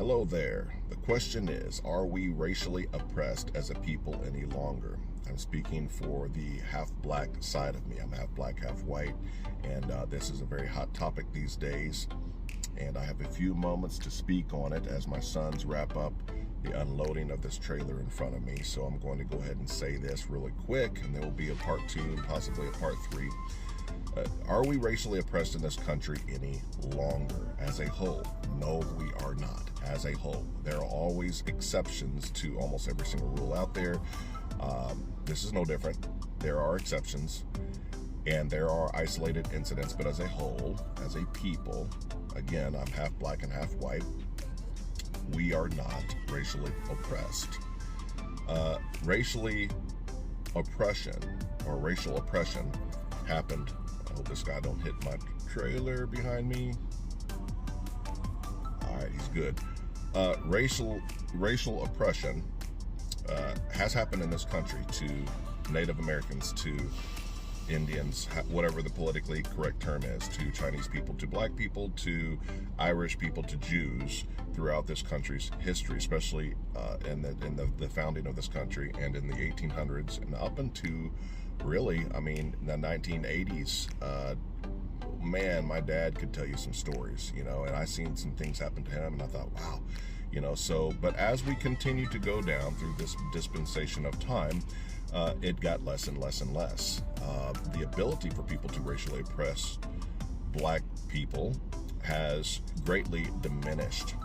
Hello there. The question is, are we racially oppressed as a people any longer? I'm speaking for the half-black side of me. I'm half black, half white, and this is a very hot topic these days. And I have a few moments to speak on it as my sons wrap up the unloading of this trailer in front of me. So I'm going to go ahead and say this really quick, and there will be a part 2 and possibly a part 3. Are we racially oppressed in this country any longer as a whole? No, we are not as a whole. There are always exceptions to almost every single rule out there. This is no different. There are exceptions and there are isolated incidents, but as a whole, as a people, again, I'm half black and half white, we are not racially oppressed. Racial oppression happened. I hope this guy don't hit my trailer behind me. All right, he's good. Racial oppression has happened in this country to Native Americans, to Indians, whatever the politically correct term is, to Chinese people, to black people, to Irish people, to Jews throughout this country's history, especially in the founding of this country and in the 1800s and up into really, I mean, the 1980s. Man, my dad could tell you some stories, you know, and I seen some things happen to him and I thought, wow, you know, so, but as we continue to go down through this dispensation of time, it got less and less and less. The ability for people to racially oppress black people has greatly diminished.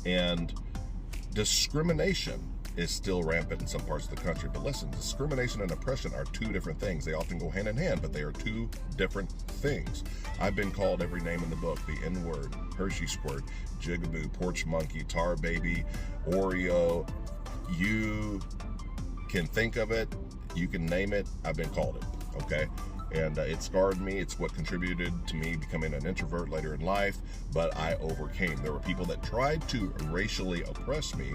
And discrimination is still rampant in some parts of the country. But listen, discrimination and oppression are two different things. They often go hand in hand, but they are two different things. I've been called every name in the book: the N-word, Hershey squirt, jigaboo, porch monkey, tar baby, Oreo. You can think of it, you can name it, I've been called it, okay? And it scarred me. It's what contributed to me becoming an introvert later in life, but I overcame. There were people that tried to racially oppress me,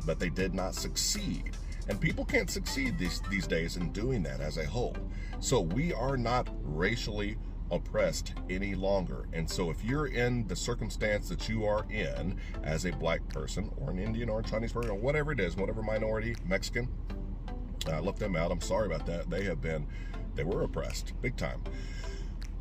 but they did not succeed. And people can't succeed these days in doing that as a whole. So we are not racially oppressed any longer. And so if you're in the circumstance that you are in as a black person or an Indian or a Chinese person or whatever it is, whatever minority, Mexican, I left them out. I'm sorry about that. They were oppressed big time.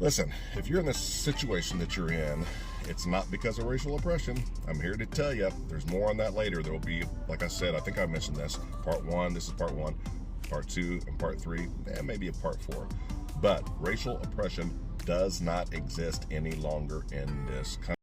Listen, if you're in this situation that you're in, it's not because of racial oppression. I'm here to tell you, there's more on that later. There will be, like I said, I think I mentioned this, part 1, this is part 1, part 2, and part 3, and maybe a part 4. But racial oppression does not exist any longer in this country.